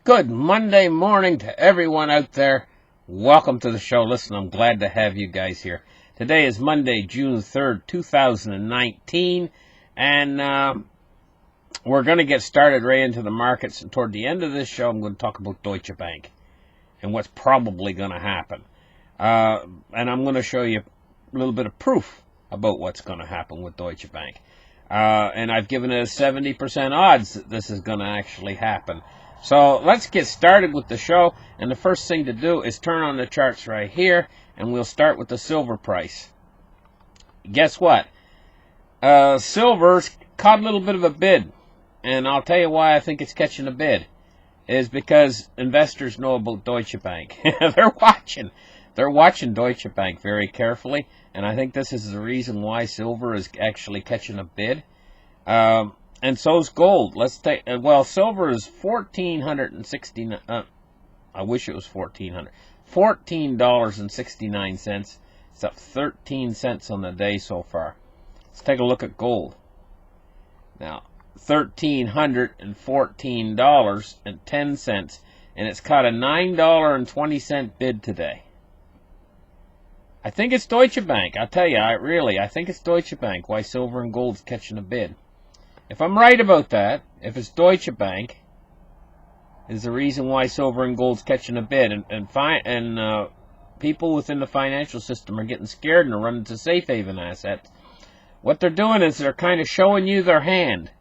Good Monday morning to everyone out there. Welcome to the show. Listen, I'm glad to have you guys here. Today is Monday, June 3rd, 2019, and we're going to get started right into the markets. And toward the end of this show, I'm going to talk about Deutsche Bank and what's probably going to happen. And I'm going to show you a little bit of proof about what's going to happen with Deutsche Bank. And I've given it a 70% odds that this is going to actually happen. So let's get started with the show, and the first thing to do is turn on the charts right here, and we'll start with the silver price. Guess what? Silver's caught a little bit of a bid, and I'll tell you why I think it's catching a bid. Is because investors know about Deutsche Bank. They're watching Deutsche Bank very carefully, and I think this is the reason why silver is actually catching a bid. And so's gold. Let's take, silver is $1,469. I wish it was $1,400. $14.69. It's up 13 cents on the day so far. Let's take a look at gold. Now, $1,314.10, and it's caught a $9.20 bid today. I think it's Deutsche Bank. I'll tell you, I think it's Deutsche Bank why silver and gold's catching a bid. If I'm right about that, if it's Deutsche Bank, is the reason why silver and gold's catching a bid, and people within the financial system are getting scared and are running to safe haven assets. What they're doing is they're kind of showing you their hand.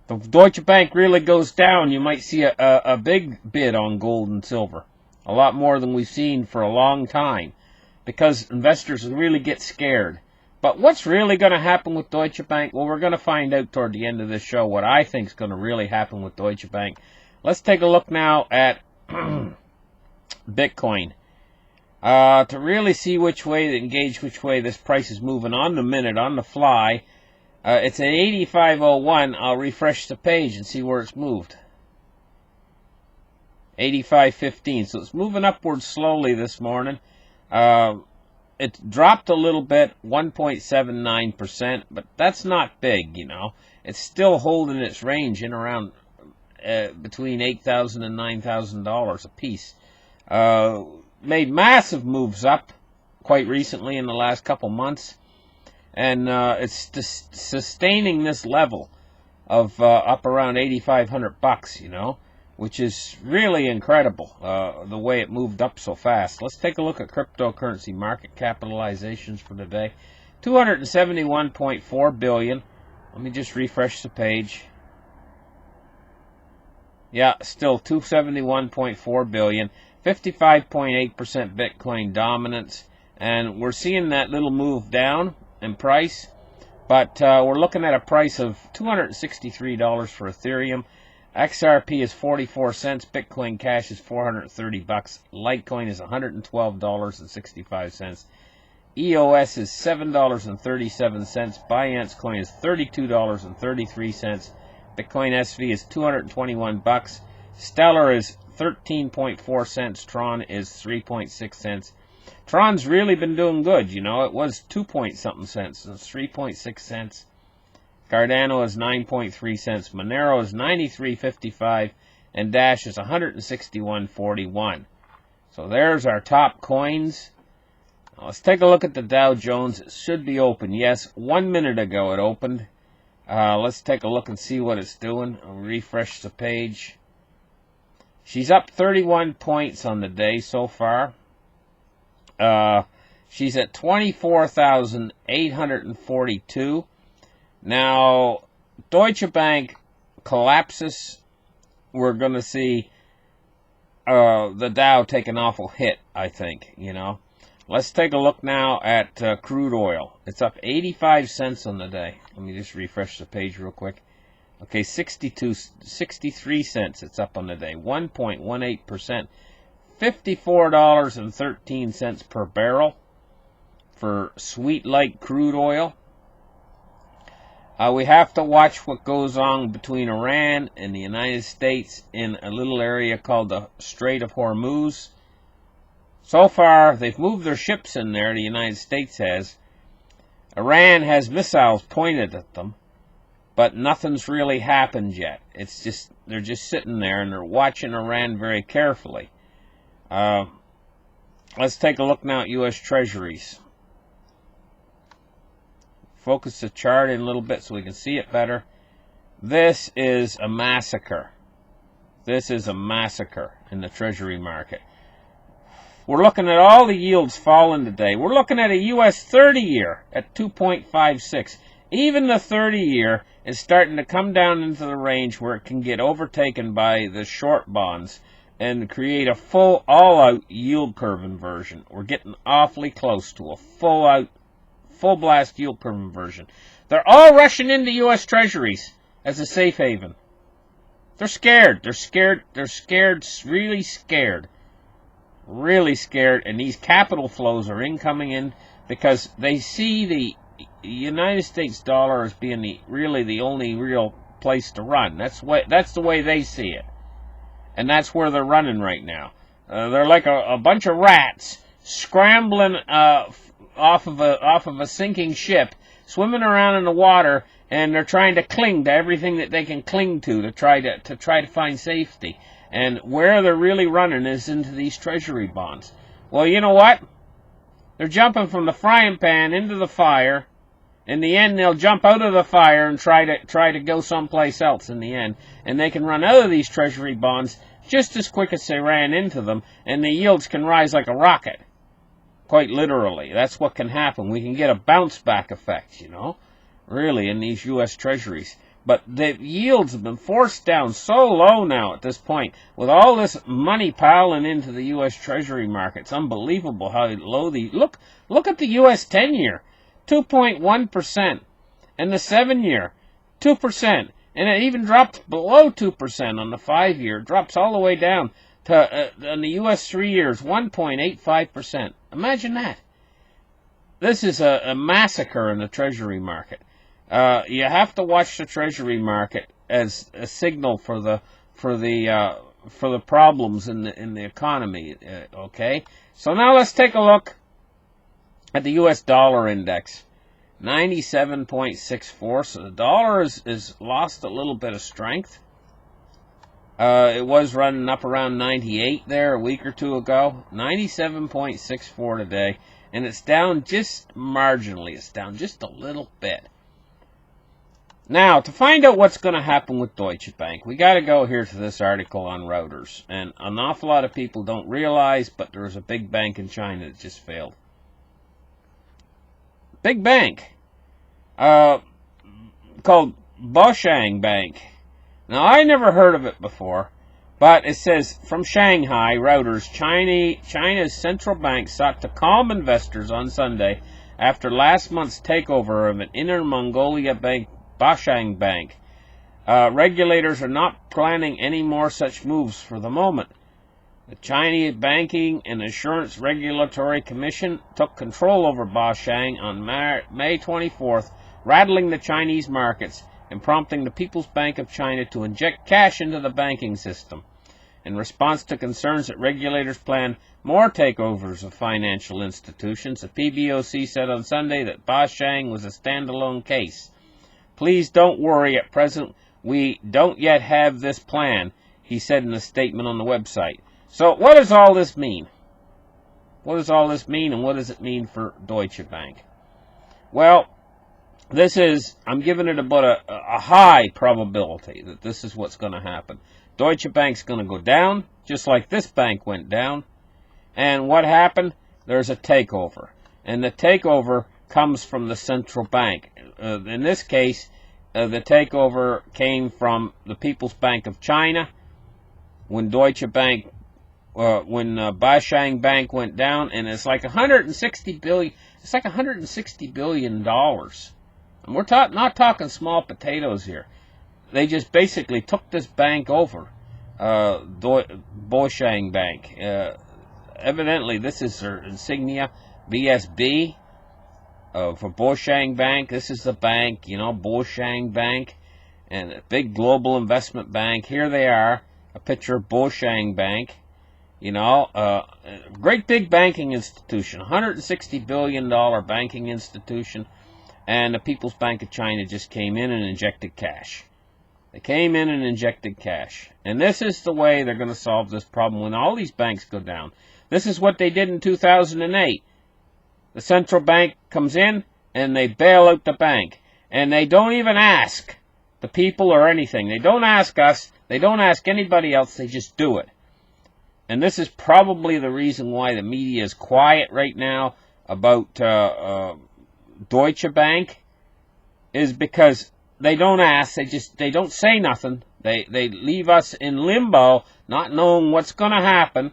If Deutsche Bank really goes down, you might see a big bid on gold and silver, a lot more than we've seen for a long time, because investors really get scared. But what's really going to happen with Deutsche Bank? Well, we're going to find out toward the end of this show what I think is going to really happen with Deutsche Bank. Let's take a look now at Bitcoin. To really see which way, engage which way this price is moving on the minute, on the fly. It's at 85.01. I'll refresh the page and see where it's moved. 85.15. So it's moving upwards slowly this morning. It dropped a little bit, 1.79%, but that's not big, you know. It's still holding its range in around between $8,000 and $9,000 a piece. Made massive moves up quite recently in the last couple months, and it's sustaining this level of up around $8,500, you know, which is really incredible, the way it moved up so fast. Let's take a look at cryptocurrency market capitalizations for the day. $271.4 billion. Let me just refresh the page. Yeah, still $271.4 billion. 55.8% Bitcoin dominance. And we're seeing that little move down in price. But we're looking at a price of $263 for Ethereum. XRP is 44 cents. Bitcoin Cash is $430. Litecoin is $112.65. EOS is $7.37. Binance Coin is $32.33. Bitcoin SV is $221. Stellar is 13.4 cents. Tron is 3.6 cents. Tron's really been doing good, you know. It was 2-point-something cents. It's 3.6 cents. Cardano is 9.3 cents. Monero is 93.55, and Dash is 161.41. So there's our top coins. Now let's take a look at the Dow Jones. It should be open. Yes, 1 minute ago it opened. Let's take a look and see what it's doing. I'll refresh the page. She's up 31 points on the day so far. She's at 24,842. Now, Deutsche Bank collapses. We're going to see the Dow take an awful hit, I think, you know. Let's take a look now at crude oil. It's up 85 cents on the day. Let me just refresh the page real quick. Okay, 63 cents it's up on the day. 1.18%. $54.13 per barrel for sweet light crude oil. We have to watch what goes on between Iran and the United States in a little area called the Strait of Hormuz. So far, they've moved their ships in there, the United States has. Iran has missiles pointed at them. but nothing's really happened yet. It's just, they're just sitting there and they're watching Iran very carefully. Let's take a look now at U.S. Treasuries. Focus the chart in a little bit so we can see it better. This is a massacre. This is a massacre in the Treasury market. We're looking at all the yields falling today. We're looking at a U.S. 30-year at 2.56. Even the 30-year is starting to come down into the range where it can get overtaken by the short bonds and create a full, all-out yield curve inversion. We're getting awfully close to a full-blast yield curve inversion. They're all rushing into U.S. Treasuries as a safe haven. They're scared. They're scared. They're scared, really scared. Really scared. And these capital flows are incoming in because they see the United States dollar as being really the only real place to run. That's the way they see it. And that's where they're running right now. They're like a bunch of rats scrambling off of a sinking ship, swimming around in the water, and they're trying to cling to everything that they can cling to try to find safety. And where they're really running is into these Treasury bonds. Well, you know what? They're jumping from the frying pan into the fire. In the end, they'll jump out of the fire and try to go someplace else in the end. And they can run out of these Treasury bonds just as quick as they ran into them, and the yields can rise like a rocket. Quite literally. That's what can happen. We can get a bounce-back effect, you know, really, in these U.S. Treasuries. But the yields have been forced down so low now at this point, with all this money piling into the U.S. Treasury market. It's unbelievable how low the... Look at the U.S. 10-year, 2.1%, and the 7-year, 2%. And it even dropped below 2% on the 5-year. It drops all the way down to, on the U.S. 3 years, 1.85%. Imagine that. This is a massacre in the Treasury market. You have to watch the Treasury market as a signal for the problems in the economy. Okay. So now let's take a look at the U.S. dollar index. 97.64. So the dollar is lost a little bit of strength. It was running up around 98 there a week or two ago. 97.64 today. And it's down just marginally. It's down just a little bit. Now, to find out what's going to happen with Deutsche Bank, we got to go here to this article on Reuters. And an awful lot of people don't realize, but there's a big bank in China that just failed. Big bank. Called Boshang Bank. Now, I never heard of it before, but it says, from Shanghai, Reuters, China's central bank sought to calm investors on Sunday after last month's takeover of an Inner Mongolia bank, Boshang Bank. Regulators are not planning any more such moves for the moment. The Chinese Banking and Insurance Regulatory Commission took control over Boshang on May 24th, rattling the Chinese markets and prompting the People's Bank of China to inject cash into the banking system. In response to concerns that regulators plan more takeovers of financial institutions, the PBOC said on Sunday that Boshang was a standalone case. Please don't worry, at present we don't yet have this plan, he said in a statement on the website. So what does all this mean? What does all this mean, and what does it mean for Deutsche Bank? Well, I'm giving it about a high probability that this is what's going to happen. Deutsche Bank's going to go down, just like this bank went down. And what happened? There's a takeover. And the takeover comes from the central bank. In this case, the takeover came from the People's Bank of China. When Deutsche Bank, when Boshang Bank went down, and it's like $160 billion. It's like $160 billion. And we're not talking small potatoes here. They just basically took this bank over, Boshang Bank. Evidently, this is their insignia, BSB, for Boshang Bank. This is the bank, you know, Boshang Bank, and a big global investment bank. Here they are, a picture of Boshang Bank. You know, great big banking institution, $160 billion banking institution. and the People's Bank of China just came in and injected cash. They came in and injected cash. And this is the way they're going to solve this problem when all these banks go down. This is what they did in 2008. The central bank comes in and they bail out the bank. And they don't even ask the people or anything. They don't ask us. They don't ask anybody else. They just do it. And this is probably the reason why the media is quiet right now about Deutsche Bank, is because they don't ask, they don't say nothing. They leave us in limbo, not knowing what's going to happen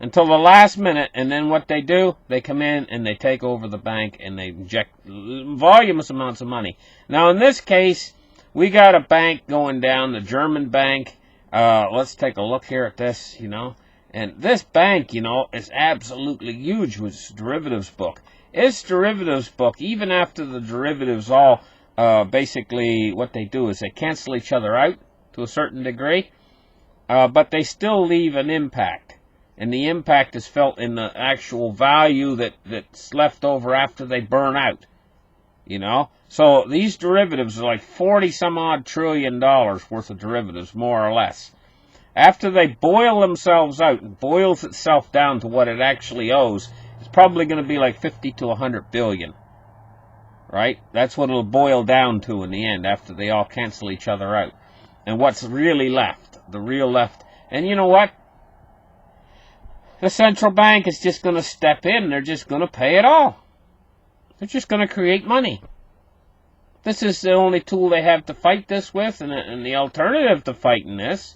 until the last minute, and then what they do, they come in and they take over the bank and they inject voluminous amounts of money. Now in this case, we got a bank going down, the German bank. Let's take a look here at this, and this bank, is absolutely huge with its derivatives book. Its derivatives book, even after the derivatives all basically what they do is they cancel each other out to a certain degree, but they still leave an impact, and the impact is felt in the actual value that's left over after they burn out, So these derivatives are like 40 some odd trillion dollars worth of derivatives, more or less. After they boil themselves out and boils itself down to what it actually owes, it's probably going to be like 50 to 100 billion. Right? That's what it'll boil down to in the end after they all cancel each other out. And what's really left, the real left. And you know what? The central bank is just going to step in. They're just going to pay it all. They're just going to create money. This is the only tool they have to fight this with. And the alternative to fighting this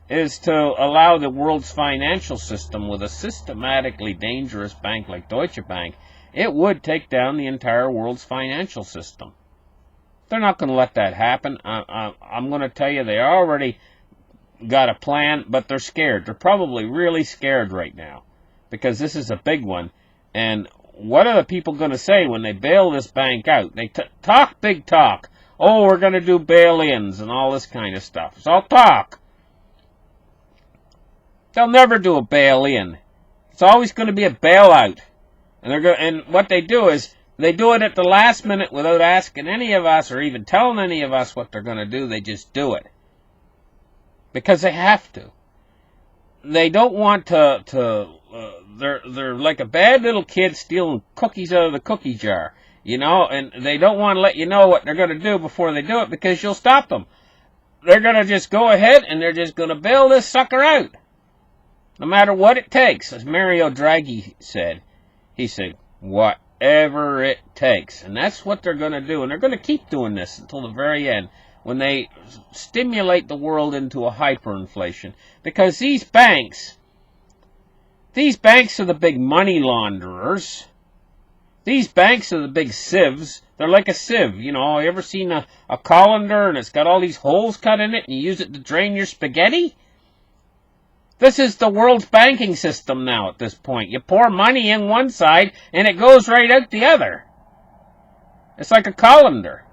is to allow the world's financial system, with a systematically dangerous bank like Deutsche Bank, it would take down the entire world's financial system. They're not going to let that happen. I'm going to tell you, they already got a plan, but they're scared. They're probably really scared right now because this is a big one. And what are the people going to say when they bail this bank out? They talk big talk. Oh, we're going to do bail-ins and all this kind of stuff. It's all talk. They'll never do a bail-in. It's always going to be a bailout. And what they do is they do it at the last minute without asking any of us or even telling any of us what they're going to do. They just do it because they have to. They don't want to. They're like a bad little kid stealing cookies out of the cookie jar, and they don't want to let you know what they're going to do before they do it because you'll stop them. They're going to just go ahead and they're just going to bail this sucker out, no matter what it takes, as Mario Draghi said. He said, whatever it takes. And that's what they're going to do. And they're going to keep doing this until the very end, when they stimulate the world into a hyperinflation. Because these banks are the big money launderers. These banks are the big sieves. They're like a sieve. You ever seen a colander and it's got all these holes cut in it and you use it to drain your spaghetti? This is the world's banking system now at this point. You pour money in one side, and it goes right out the other. It's like a colander,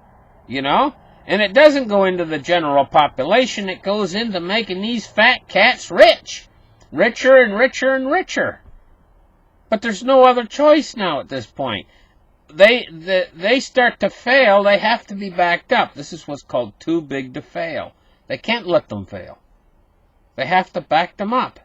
And it doesn't go into the general population. It goes into making these fat cats rich. Richer and richer and richer. But there's no other choice now at this point. They start to fail. They have to be backed up. This is what's called too big to fail. They can't let them fail. They have to back them up.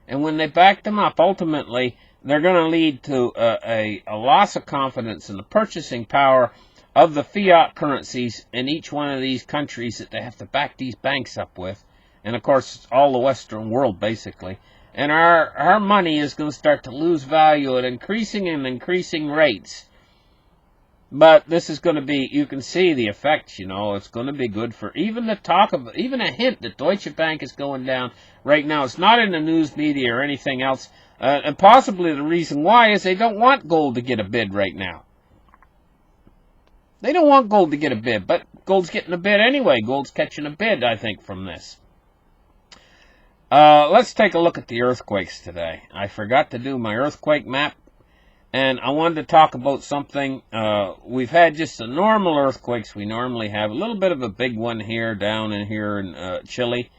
And when they back them up, ultimately, they're going to lead to a loss of confidence in the purchasing power of the fiat currencies in each one of these countries that they have to back these banks up with. And, of course, all the Western world, basically. And our money is going to start to lose value at increasing and increasing rates. But this is going to be, you can see the effects, it's going to be good for even the talk of, even a hint that Deutsche Bank is going down right now. It's not in the news media or anything else. And possibly the reason why is they don't want gold to get a bid right now. They don't want gold to get a bid, but gold's getting a bid anyway. Gold's catching a bid, I think, from this. Let's take a look at the earthquakes today. I forgot to do my earthquake map. And I wanted to talk about something. We've had just the normal earthquakes we normally have. A little bit of a big one here, down in here in Chile.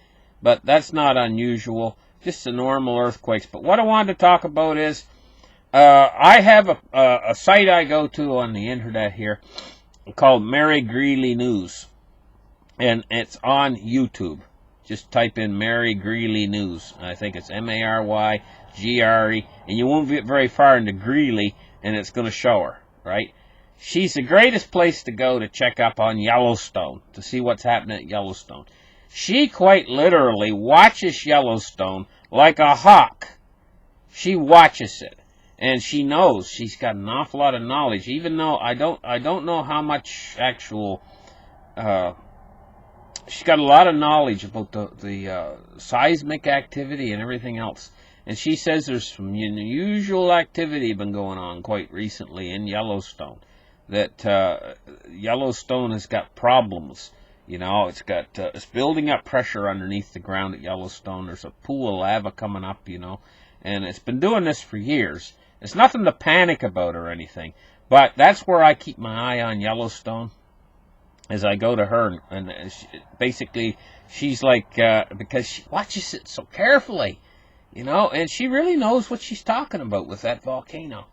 But that's not unusual. Just the normal earthquakes. But what I wanted to talk about is I have a site I go to on the internet here called Mary Greeley News, and it's on YouTube. Just type in Mary Greeley News. I think it's Marygre, and you won't get very far into Greeley, and it's going to show her, right? She's the greatest place to go to check up on Yellowstone, to see what's happening at Yellowstone. She quite literally watches Yellowstone like a hawk. She watches it, and she knows. She's got an awful lot of knowledge, even though I don't know how much actual. She's got a lot of knowledge about the seismic activity and everything else. And she says there's some unusual activity been going on quite recently in Yellowstone. That Yellowstone has got problems. You know, it's building up pressure underneath the ground at Yellowstone. There's a pool of lava coming up, you know, and it's been doing this for years. It's nothing to panic about or anything, but that's where I keep my eye on Yellowstone. As I go to her, and basically she's like, because she watches it so carefully, you know, and she really knows what she's talking about with that volcano.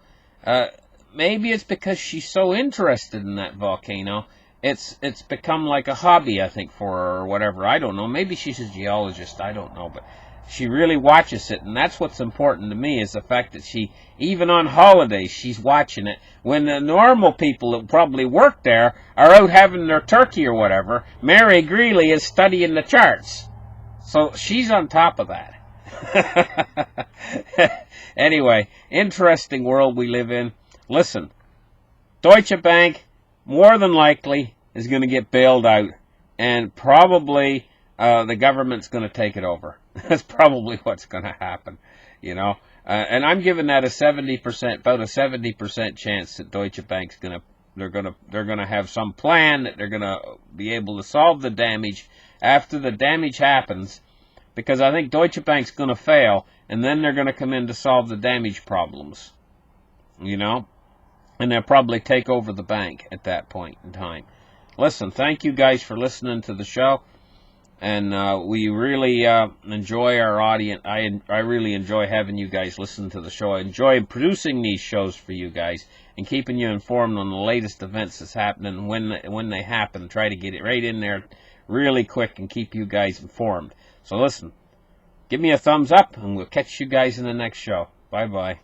Maybe it's because she's so interested in that volcano. It's become like a hobby, I think, for her or whatever. I don't know. Maybe she's a geologist. I don't know, but she really watches it, and that's what's important to me, is the fact that she, even on holidays, she's watching it. When the normal people that probably work there are out having their turkey or whatever, Mary Greeley is studying the charts. So she's on top of that. Anyway, interesting world we live in. Listen, Deutsche Bank, more than likely, is going to get bailed out, and probably the government's going to take it over. That's probably what's going to happen, you know. And I'm giving that a 70%, about a 70% chance that Deutsche Bank's they're gonna have some plan that they're gonna be able to solve the damage after the damage happens, because I think Deutsche Bank's going to fail, and then they're going to come in to solve the damage problems, you know. And they'll probably take over the bank at that point in time. Listen, thank you guys for listening to the show. And we really enjoy our audience. I really enjoy having you guys listen to the show. I enjoy producing these shows for you guys and keeping you informed on the latest events that's happening when they happen. Try to get it right in there really quick and keep you guys informed. So listen, give me a thumbs up, and we'll catch you guys in the next show. Bye-bye.